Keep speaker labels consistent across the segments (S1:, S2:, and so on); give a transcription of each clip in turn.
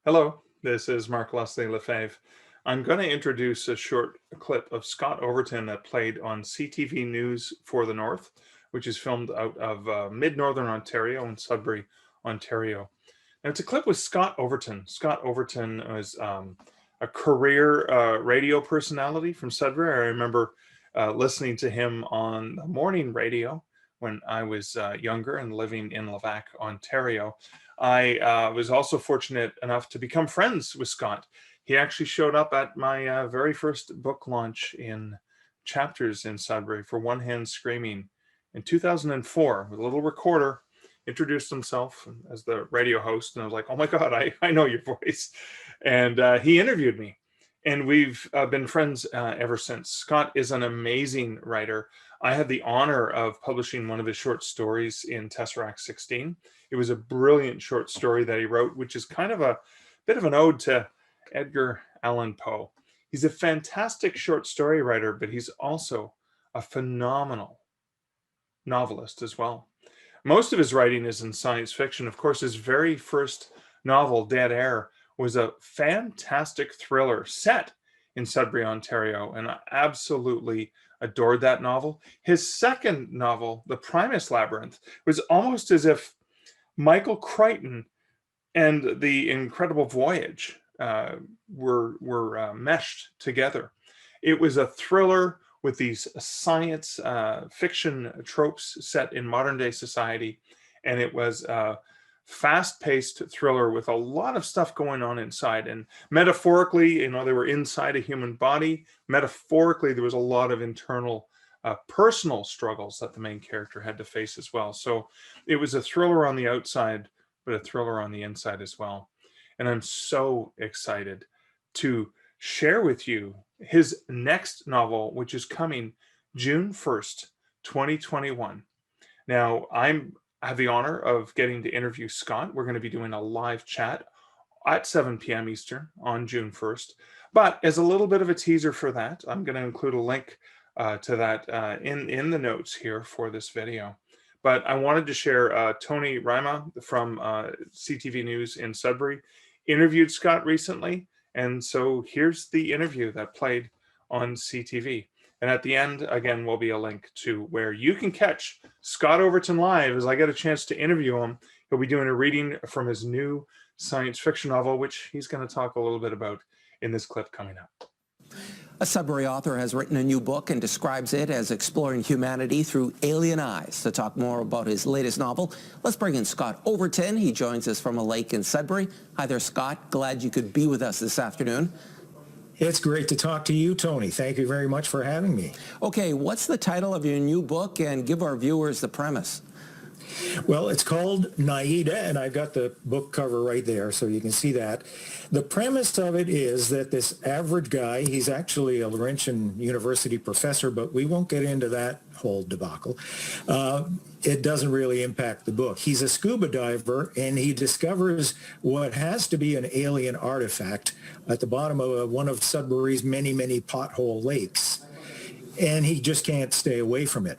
S1: Hello, this is Mark Leslie Lefebvre. I'm going to introduce a short clip of Scott Overton that played on CTV News for the North, which is filmed out of mid-northern Ontario in Sudbury, Ontario. Now, it's a clip with Scott Overton. Scott Overton was a career radio personality from Sudbury. I remember listening to him on the morning radio when I was younger and living in Levack, Ontario. I was also fortunate enough to become friends with Scott. He actually showed up at my very first book launch in Chapters in Sudbury for One Hand Screaming in 2004 with a little recorder, introduced himself as the radio host. And I was like, oh my God, I know your voice. And he interviewed me. And we've been friends ever since. Scott is an amazing writer. I had the honor of publishing one of his short stories in Tesseract 16. It was a brilliant short story that he wrote, which is kind of a bit of an ode to Edgar Allan Poe. He's a fantastic short story writer, but he's also a phenomenal novelist as well. Most of his writing is in science fiction. Of course, his very first novel, Dead Air, was a fantastic thriller set in Sudbury, Ontario, and I absolutely adored that novel. His second novel, The Primus Labyrinth, was almost as if Michael Crichton and The Incredible Voyage were meshed together. It was a thriller with these science fiction tropes set in modern day society, and it was a fast-paced thriller with a lot of stuff going on inside. And metaphorically, they were inside a human body. Metaphorically, there was a lot of internal personal struggles that the main character had to face as well. So it was a thriller on the outside, but a thriller on the inside as well. And I'm so excited to share with you his next novel, which is coming June 1st, 2021. Now, I have the honor of getting to interview Scott. We're going to be doing a live chat at 7 p.m. Eastern on June 1st. But as a little bit of a teaser for that, I'm going to include a link to that in the notes here for this video. But I wanted to share Tony Ryma from CTV News in Sudbury interviewed Scott recently. And so here's the interview that played on CTV. And at the end, again, will be a link to where you can catch Scott Overton live as I get a chance to interview him. He'll be doing a reading from his new science fiction novel, which he's going to talk a little bit about in this clip coming up.
S2: A Sudbury author has written a new book and describes it as exploring humanity through alien eyes. To talk more about his latest novel, let's bring in Scott Overton. He joins us from a lake in Sudbury. Hi there, Scott. Glad you could be with us this afternoon.
S3: It's great to talk to you, Tony. Thank you very much for having me.
S2: Okay, what's the title of your new book, and give our viewers the premise?
S3: Well, it's called Naïda, and I've got the book cover right there so you can see that. The premise of it is that this average guy, he's actually a Laurentian University professor, but we won't get into that whole debacle. It doesn't really impact the book. He's a scuba diver, and he discovers what has to be an alien artifact at the bottom of one of Sudbury's many, many pothole lakes, and he just can't stay away from it.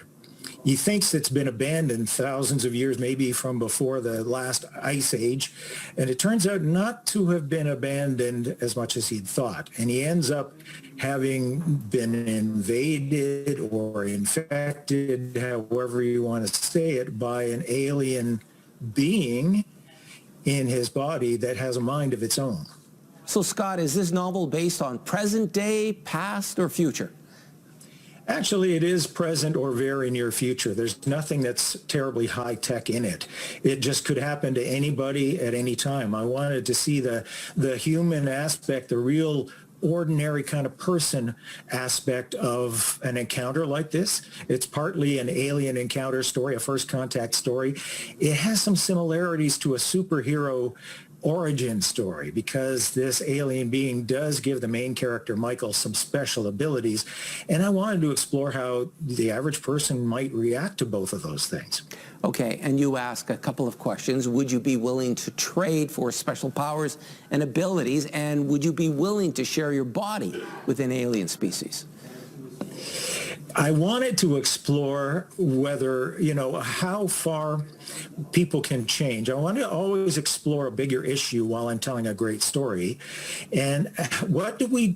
S3: He thinks it's been abandoned thousands of years, maybe from before the last ice age, and it turns out not to have been abandoned as much as he'd thought. And he ends up having been invaded or infected, however you want to say it, by an alien being in his body that has a mind of its own.
S2: So, Scott, is this novel based on present day, past, or future?
S3: Actually, it is present or very near future. There's nothing that's terribly high tech in it. It just could happen to anybody at any time. I wanted to see the human aspect, the real ordinary kind of person aspect of an encounter like this. It's partly an alien encounter story, a first contact story. It has some similarities to a superhero origin story because this alien being does give the main character, Michael, some special abilities. And I wanted to explore how the average person might react to both of those things.
S2: Okay, and you ask a couple of questions. Would you be willing to trade for special powers and abilities? And would you be willing to share your body with an alien species?
S3: I wanted to explore whether, how far people can change. I want to always explore a bigger issue while I'm telling a great story. And how do we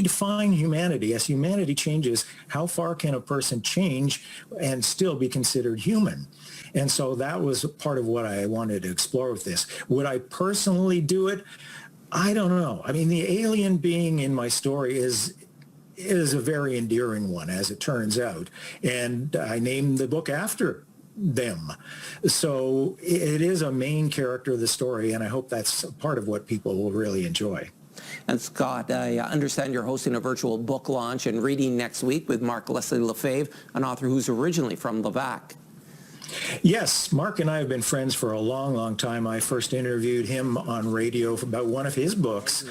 S3: define humanity? As humanity changes, how far can a person change and still be considered human? And so that was part of what I wanted to explore with this. Would I personally do it? I don't know. I mean, the alien being in my story is a very endearing one, as it turns out. And I named the book after them. So it is a main character of the story, and I hope that's part of what people will really enjoy.
S2: And Scott, I understand you're hosting a virtual book launch and reading next week with Mark Leslie Lefebvre, an author who's originally from Levac.
S3: Yes, Mark and I have been friends for a long, long time. I first interviewed him on radio about one of his books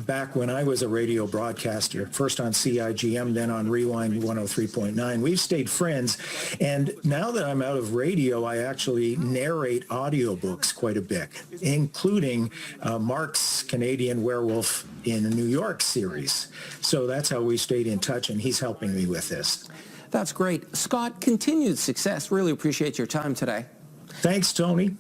S3: back when I was a radio broadcaster, first on CIGM, then on Rewind 103.9. We've stayed friends, and now that I'm out of radio, I actually narrate audiobooks quite a bit, including Mark's Canadian Werewolf in New York series. So that's how we stayed in touch, and he's helping me with this.
S2: That's great. Scott, continued success. Really appreciate your time today.
S3: Thanks, Tony.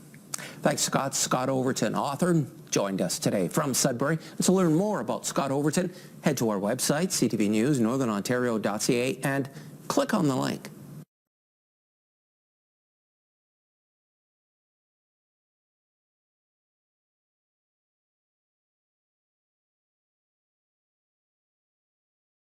S2: Thanks, Scott. Scott Overton, author, joined us today from Sudbury. And to learn more about Scott Overton, head to our website, ctvnewsnorthernontario.ca, and click on the link.